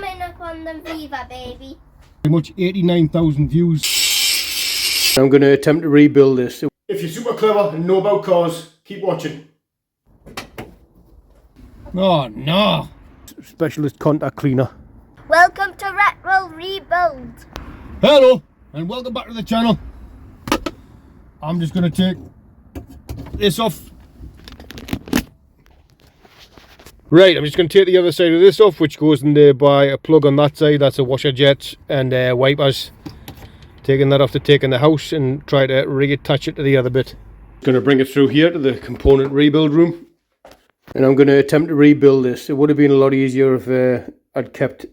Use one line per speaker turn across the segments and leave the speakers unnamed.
coming up on the Viva, baby.
Pretty much 89,000 views. I'm going to attempt to rebuild this. If you're super clever and know about cars, keep watching. Oh no! Specialist contact cleaner.
Welcome to Retro Rebuild.
Hello and welcome back to the channel. I'm just going to take this off. Right, I'm just going to take the other side of this off, which goes in there by a plug on that side. That's a washer jet and wipers. Taking that off to take in the house and try to reattach it to the other bit. Going to bring it through here to the component rebuild room. And I'm going to attempt to rebuild this. It would have been a lot easier if I'd kept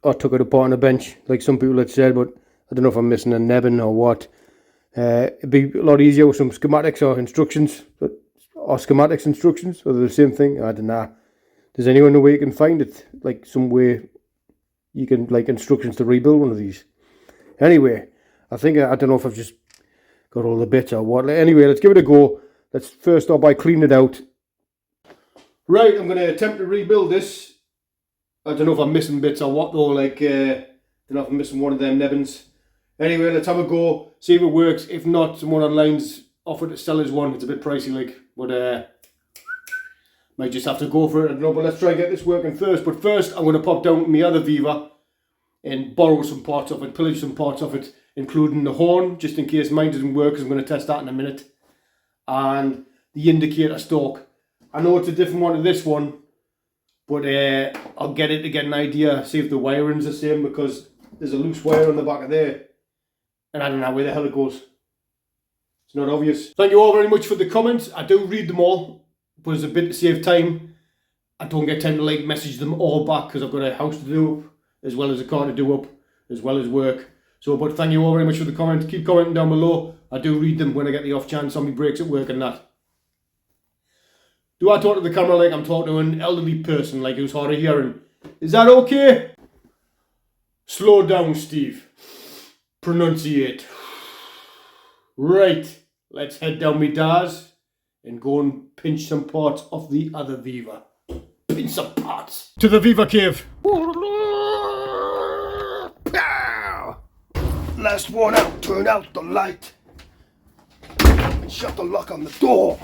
or took it apart on a bench, like some people had said, but I don't know if I'm missing a nebbing or what. It'd be a lot easier with some schematics or instructions, or schematics instructions, or the same thing. I don't know. Does anyone know where you can find it? Like some way you can, like, instructions to rebuild one of these. Anyway, I think, I don't know if I've just got all the bits or what. Anyway, let's give it a go. Let's first start by cleaning it out. Right, I'm going to attempt to rebuild this. I don't know if I'm missing bits or what though, like, I don't know if I'm missing one of them nebbins. Anyway, let's have a go, see if it works. If not, someone online's offered to sell us one. It's a bit pricey, like, but might just have to go for it, I don't know, but let's try and get this working first. But first, I'm going to pop down to my other Viva and borrow some parts of it, pillage some parts of it, including the horn, just in case mine doesn't work, because I'm going to test that in a minute. And the indicator stalk. I know it's a different one to this one, but I'll get it to get an idea, see if the wiring's the same, because there's a loose wire on the back of there, and I don't know where the hell it goes. It's not obvious. Thank you all very much for the comments. I do read them all, but it's a bit to save time. I don't get time to like message them all back, because I've got a house to do up, as well as a car to do up, as well as work. So, but thank you all very much for the comments. Keep commenting down below. I do read them when I get the off chance somebody breaks at work and that. Do I talk to the camera like I'm talking to an elderly person, like who's hard of hearing? Is that okay? Slow down, Steve. Pronunciate. Right, let's head down my Dars and go and pinch some parts off the other Viva. Pinch some parts. To the Viva cave. Pow! Last one out, turn out the light. And shut the lock on the door.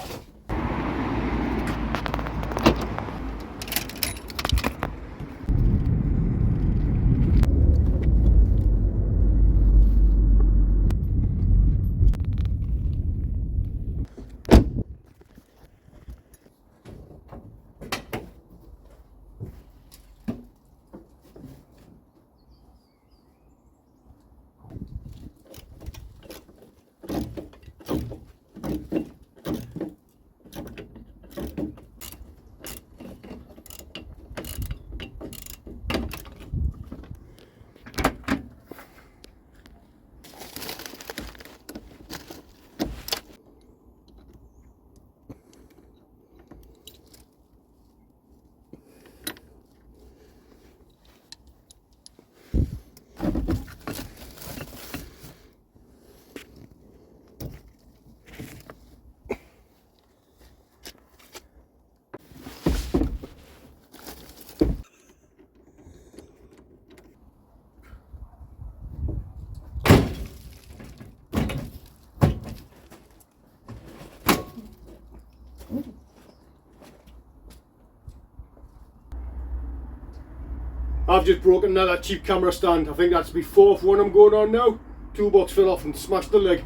I've just broken another cheap camera stand. I think that's my fourth one I'm going on now. Toolbox fell off and smashed the leg.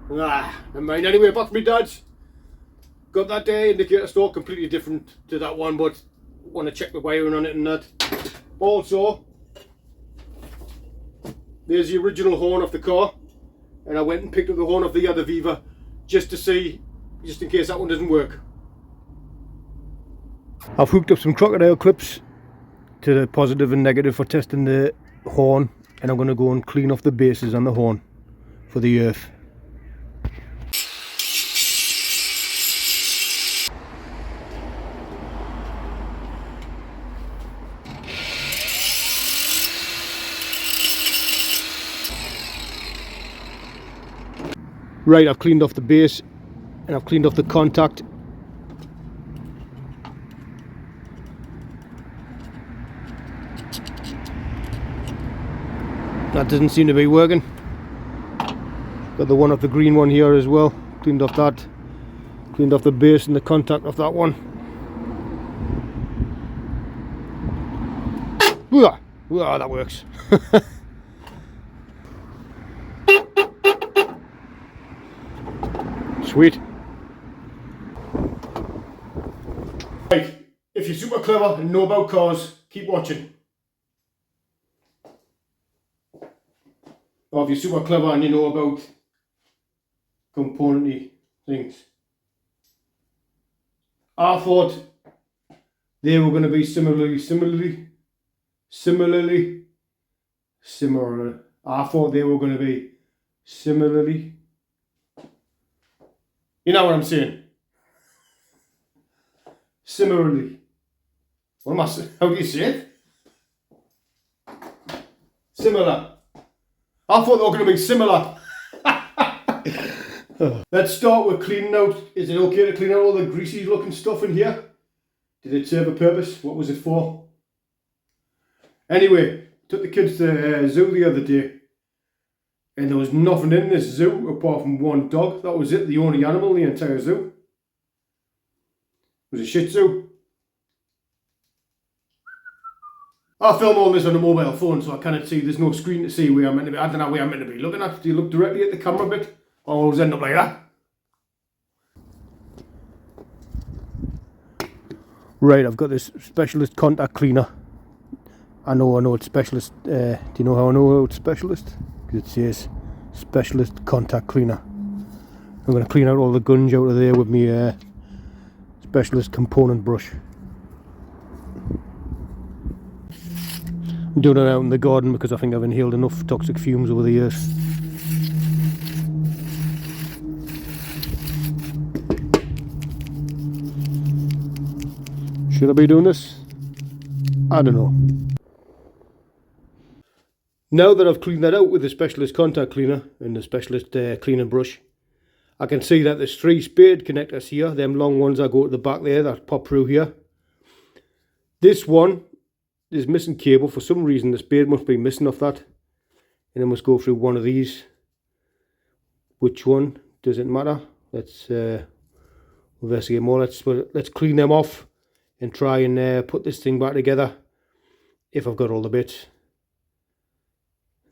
Never mind. Anyway, back to my dad's. Got that indicator stalk, completely different to that one, but want to check the wiring on it and that. Also, there's the original horn off the car, and I went and picked up the horn off the other Viva just to see, just in case that one doesn't work. I've hooked up some crocodile clips to the positive and negative for testing the horn, and I'm going to go and clean off the bases on the horn for the earth. Right, I've cleaned off the base and I've cleaned off the contact. That doesn't seem to be working. Got the one off the green one here as well. Cleaned off that. Cleaned off the base and the contact off that one. Ooh, that works. Sweet. Right, if you're super clever and know about cars, keep watching. Or if you're super clever and you know about componenty things. I thought they were going to be similar. I thought they were going to be similarly. You know what I'm saying? Similarly. What am I saying? How do you say it? Similar. I thought they were going to be similar. Let's start with cleaning out. Is it okay to clean out all the greasy looking stuff in here? Did it serve a purpose? What was it for? Anyway, took the kids to the zoo the other day. And there was nothing in this zoo apart from one dog. That was it, the only animal in the entire zoo. It was a Shih Tzu. I film all this on a mobile phone, so I cannot see. There's no screen to see where I'm meant to be. I don't know where I'm meant to be looking at. Do you look directly at the camera a bit? Or always end up like that? Right, I've got this specialist contact cleaner. I know it's specialist. Do you know how I know it's specialist? Because it says specialist contact cleaner. I'm going to clean out all the gunge out of there with my specialist component brush. I'm doing it out in the garden because I think I've inhaled enough toxic fumes over the years. Should I be doing this? I don't know. Now that I've cleaned that out with the specialist contact cleaner and the specialist cleaning brush, I can see that there's 3 spade connectors here. Them long ones that go to the back there that pop through here. This one is missing cable. For some reason the spade must be missing off that. And it must go through one of these. Which one? Doesn't matter. Let's investigate more. Let's clean them off and try and put this thing back together if I've got all the bits.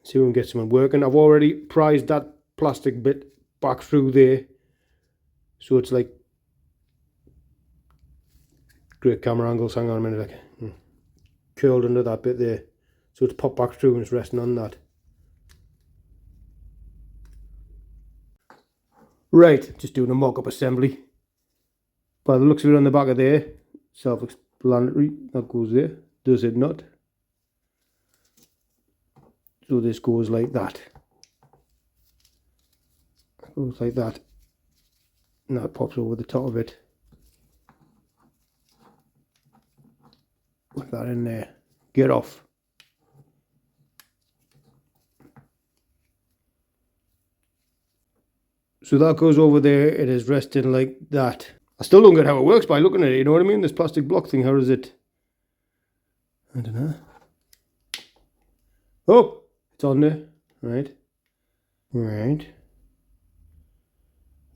See if we can get something working. I've already prized that plastic bit back through there, so it's like great camera angles. Hang on a minute, like curled under that bit there, so it's popped back through and it's resting on that. Right, just doing a mock-up assembly. By the looks of it on the back of there, self-explanatory. That goes there. Does it not? So this goes like that. Goes like that. And that pops over the top of it. Put that in there. Get off. So that goes over there. It is resting like that. I still don't get how it works by looking at it. You know what I mean? This plastic block thing. How does it? I don't know. Oh! It's on there, right? Right.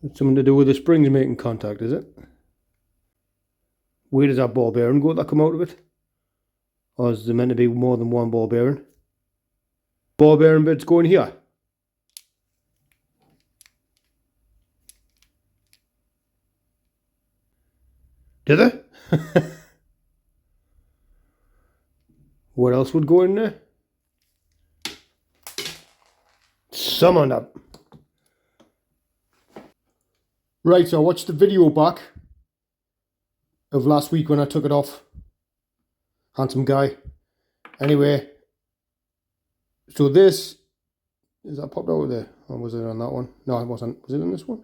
It's something to do with the springs making contact, is it? Where does that ball bearing go that come out of it? Or is there meant to be more than one ball bearing? Ball bearing bits going here. Did it? What else would go in there? Summon up. Right, so I watched the video back of last week when I took it off. Handsome guy. Anyway, so this, is that popped out there? Or was it on that one? No, it wasn't. Was it on this one?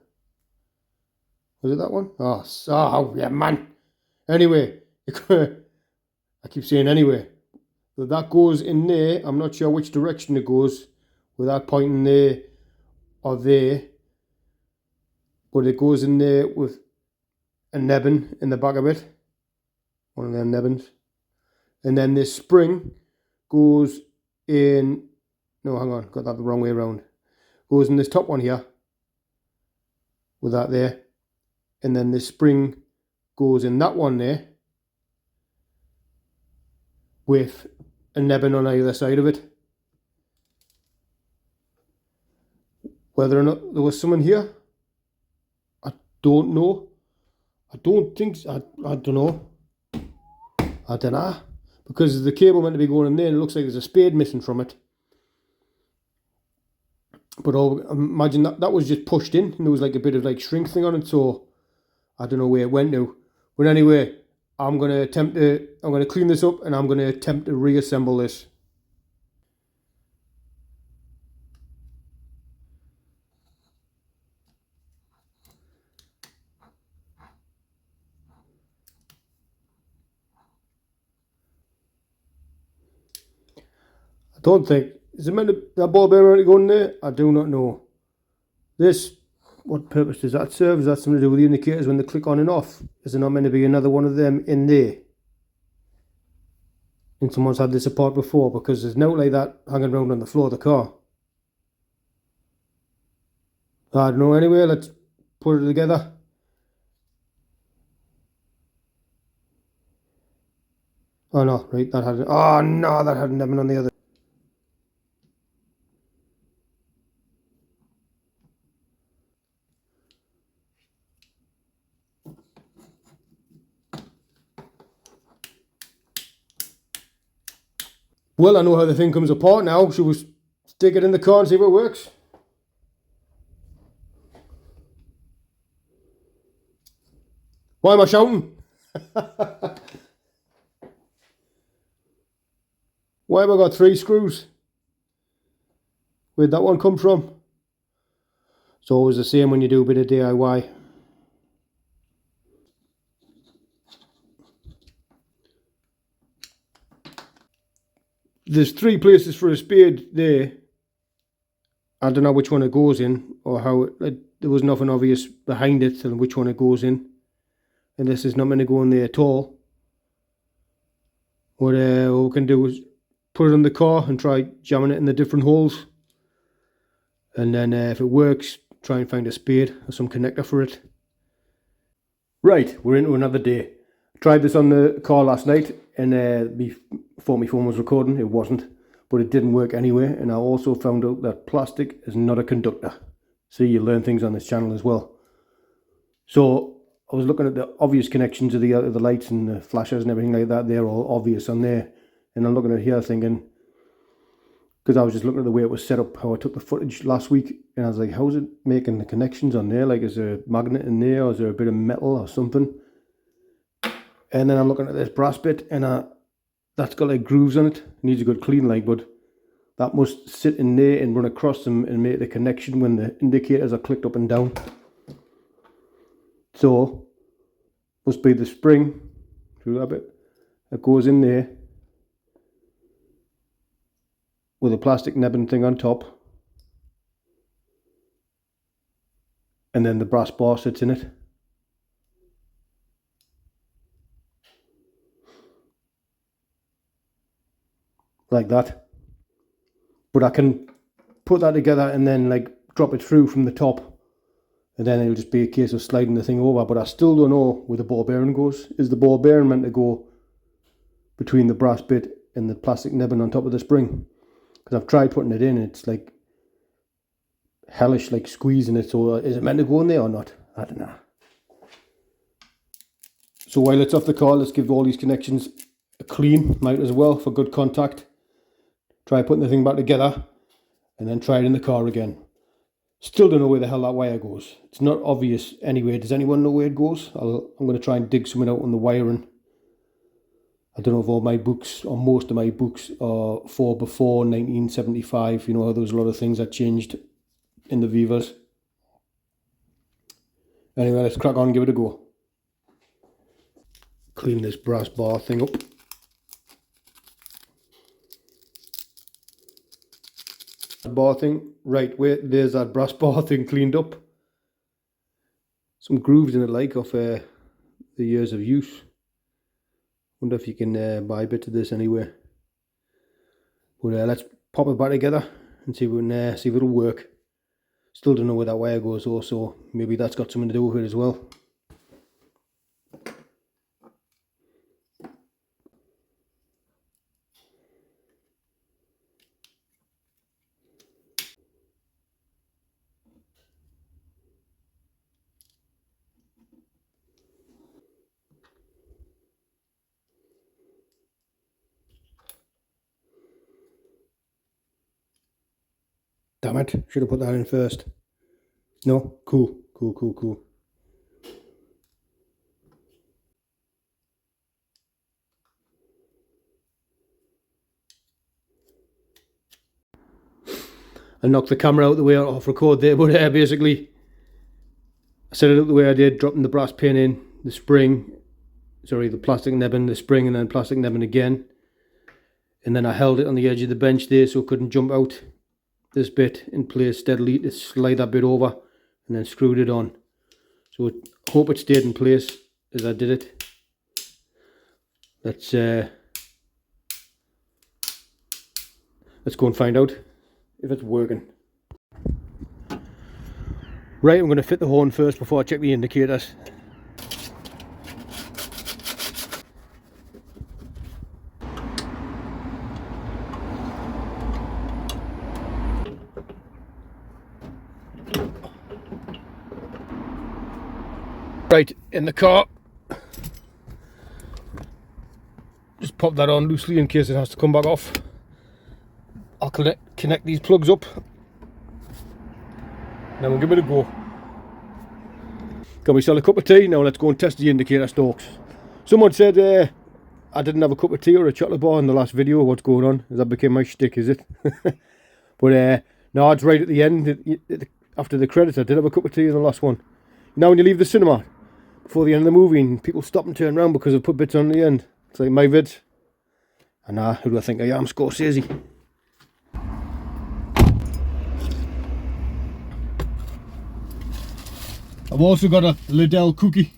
Was it that one? Oh yeah, man. Anyway, I keep saying anyway. So that goes in there. I'm not sure which direction it goes without pointing there or there. But it goes in there with a nebbin in the back of it. One of them nebbins. And then this spring goes in No, hang on, got that the wrong way around. Goes in this top one here, with that there, and then this spring goes in that one there, with a nebbing on either side of it. Whether or not there was someone here, I don't know. I don't think, I don't know. I don't know. Because the cable meant to be going in there and it looks like there's a spade missing from it. But imagine that was just pushed in and there was like a bit of like shrink thing on it, so I don't know where it went to. But anyway, I'm going to clean this up and I'm going to attempt to reassemble this. I don't think, is it meant to, that ball bearing meant to go in there? I do not know. This, what purpose does that serve? Is that something to do with the indicators when they click on and off? Is there not meant to be another one of them in there? And someone's had this apart before, because there's no like that hanging around on the floor of the car. I don't know. Anyway, let's put it together. Oh no, right, that had, oh no, that hadn't been on the other. Well, I know how the thing comes apart now. Should we stick it in the car and see if it works? Why am I shouting? Why have I got 3 screws? Where'd that one come from? It's always the same when you do a bit of DIY. There's 3 places for a spade there. I don't know which one it goes in, or how there was nothing obvious behind it and which one it goes in. And this is not meant to go in there at all. What we can do is put it in the car and try jamming it in the different holes. And then if it works, try and find a spade or some connector for it. Right, we're into another day. Tried this on the car last night and before my phone was recording, it wasn't. But it didn't work anyway, and I also found out that plastic is not a conductor. See, you learn things on this channel as well. So I was looking at the obvious connections of the lights and the flashers and everything like that. They're all obvious on there. And I'm looking at here thinking, because I was just looking at the way it was set up, how I took the footage last week, and I was like, how is it making the connections on there? Like, is there a magnet in there, or is there a bit of metal or something? And then I'm looking at this brass bit, and that's got like grooves on it. It needs a good clean, like, but that must sit in there and run across them and make the connection when the indicators are clicked up and down. So must be the spring through that bit that goes in there with a plastic nebbing thing on top, and then the brass bar sits in it. Like that. But I can put that together and then like drop it through from the top, and then it'll just be a case of sliding the thing over. But I still don't know where the ball bearing goes. Is the ball bearing meant to go between the brass bit and the plastic nebbing on top of the spring? Because I've tried putting it in, it's like hellish, like squeezing it. So is it meant to go in there or not? I don't know. So while it's off the car, let's give all these connections a clean, might as well, for good contact. Try putting the thing back together and then try it in the car again. Still don't know where the hell that wire goes. It's not obvious anyway. Does anyone know where it goes? I'm going to try and dig something out on the wiring. I don't know if all my books, or most of my books, are for before 1975. You know how there was a lot of things that changed in the Vivas. Anyway, let's crack on and give it a go. Clean this brass bar thing up. Bar thing, right, wait, there's that brass bar thing cleaned up. Some grooves in it, like, of the years of use. Wonder if you can buy a bit of this anyway. But let's pop it back together and see if we can see if it'll work. Still don't know where that wire goes though, so maybe that's got something to do with it as well. Damn it, should have put that in first. No? Cool. I knocked the camera out the way off record there, but basically I set it up the way I did, dropping the brass pin in, the spring, sorry, the plastic nebbing, the spring, and then plastic nebbing again. And then I held it on the edge of the bench there so it couldn't jump out. This bit in place steadily to slide that bit over, and then screwed it on. So I hope it stayed in place as I did it. Let's go and find out if it's working. Right, I'm going to fit the horn first before I check the indicators. Right, in the car. Just pop that on loosely in case it has to come back off. I'll connect these plugs up. Then we'll give it a go. Got myself a cup of tea. Now let's go and test the indicator stalks. Someone said I didn't have a cup of tea or a chocolate bar in the last video. What's going on? That became my shtick, is it? But no, it's right at the end. After the credits, I did have a cup of tea in the last one. Now when you leave the cinema before the end of the movie and people stop and turn around because I've put bits on at the end. It's like my vids. And who do I think I am? Scorsese. I've also got a Liddell cookie.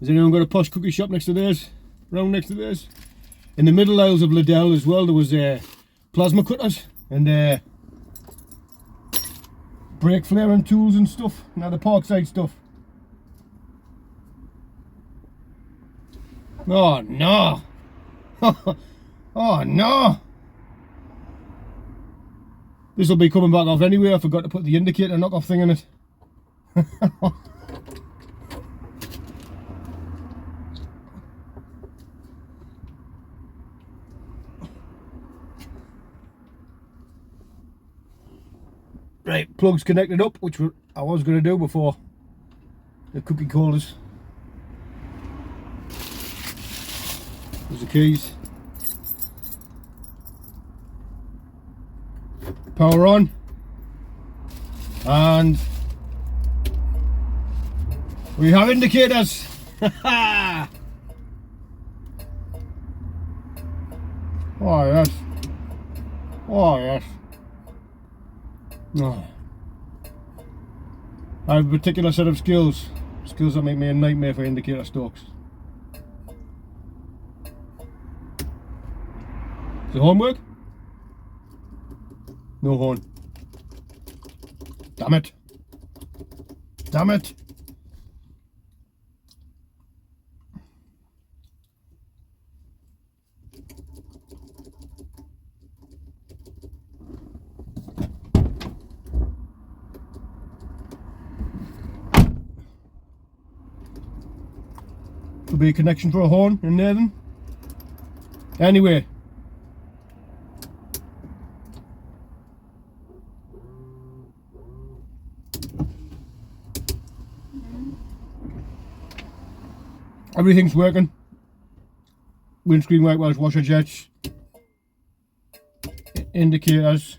Has anyone got a posh cookie shop next to theirs? Round next to theirs? In the middle aisles of Liddell as well, there was plasma cutters and brake flaring tools and stuff. Now the Parkside stuff. Oh no! Oh no! This will be coming back off anyway. I forgot to put the indicator knock-off thing in it. Right, plugs connected up, which I was going to do before the cookie holders. There's the keys. Power on. And we have indicators. Oh yes. Oh yes. Oh. I have a particular set of skills that make me a nightmare for indicator stalks. Does the horn work? No horn. Damn it. Damn it. Could be a connection for a horn in there then. Anyway. Everything's working. Windscreen wipers, washer jets, indicators.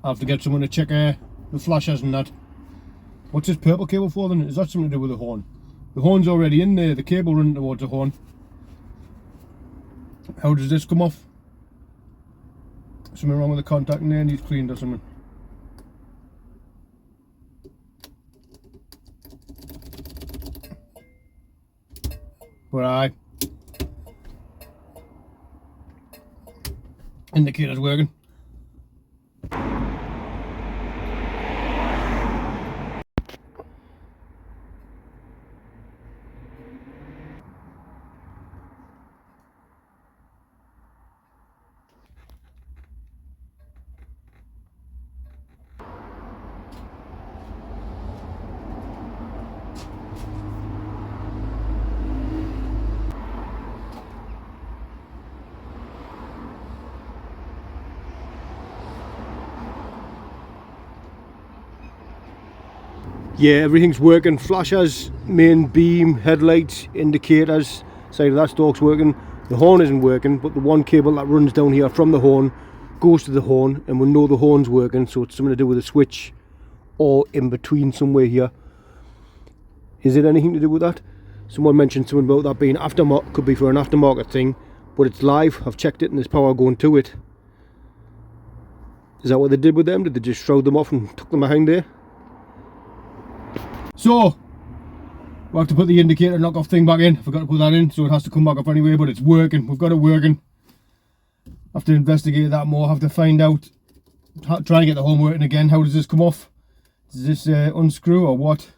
I'll have to get someone to check the flashers and that. What's this purple cable for then? Is that something to do with the horn? The horn's already in there, the cable running towards the horn. How does this come off? Something wrong with the contact in there, needs cleaned or something. But Indicator's working. Yeah, everything's working. Flashers, main beam, headlights, indicators, side of that stalk's working. The horn isn't working, but the one cable that runs down here from the horn goes to the horn, and we know the horn's working, so it's something to do with the switch or in between somewhere here. Is it anything to do with that? Someone mentioned something about that being aftermarket, could be for an aftermarket thing, but it's live. I've checked it and there's power going to it. Is that what they did with them? Did they just throw them off and took them behind there? So, we'll have to put the indicator knock off thing back in. I forgot to put that in, so it has to come back up anyway, but it's working. We've got it working. Have to investigate that more, have to find out, try and get the horn working again. How does this come off? Does this unscrew or what?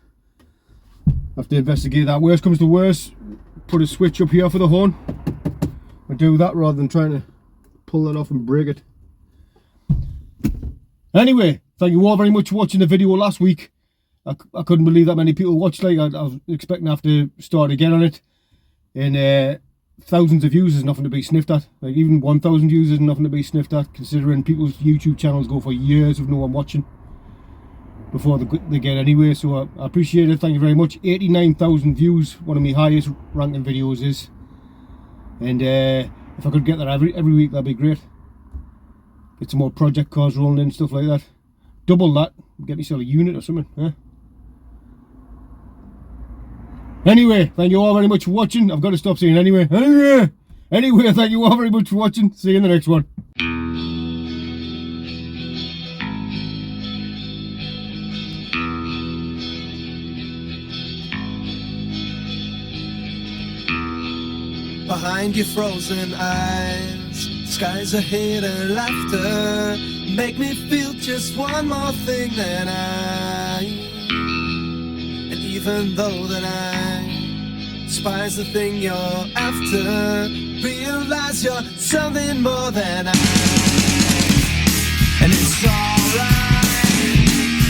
Have to investigate that. Worst comes to worst, put a switch up here for the horn. I'll do that rather than trying to pull that off and break it. Anyway, thank you all very much for watching the video last week. I couldn't believe that many people watched. Like I was expecting to have to start again on it. And thousands of views is nothing to be sniffed at. Like even 1,000 views is nothing to be sniffed at, considering people's YouTube channels go for years with no one watching before they get anywhere. So I appreciate it. Thank you very much. 89,000 views, one of my highest ranking videos is. And if I could get that every week, that'd be great. Get some more project cars rolling in, stuff like that. Double that, get myself a unit or something, huh? Anyway, thank you all very much for watching. I've got to stop saying anyway. Anyway, thank you all very much for watching. See you in the next one.
Behind your frozen eyes, skies are hidden laughter. Make me feel just one more thing than and even though that I despise the thing you're after, realize you're something more than and it's alright,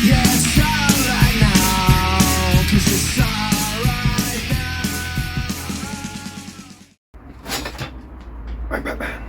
yeah it's alright now, 'cause it's alright now.
Bang, bang, bang.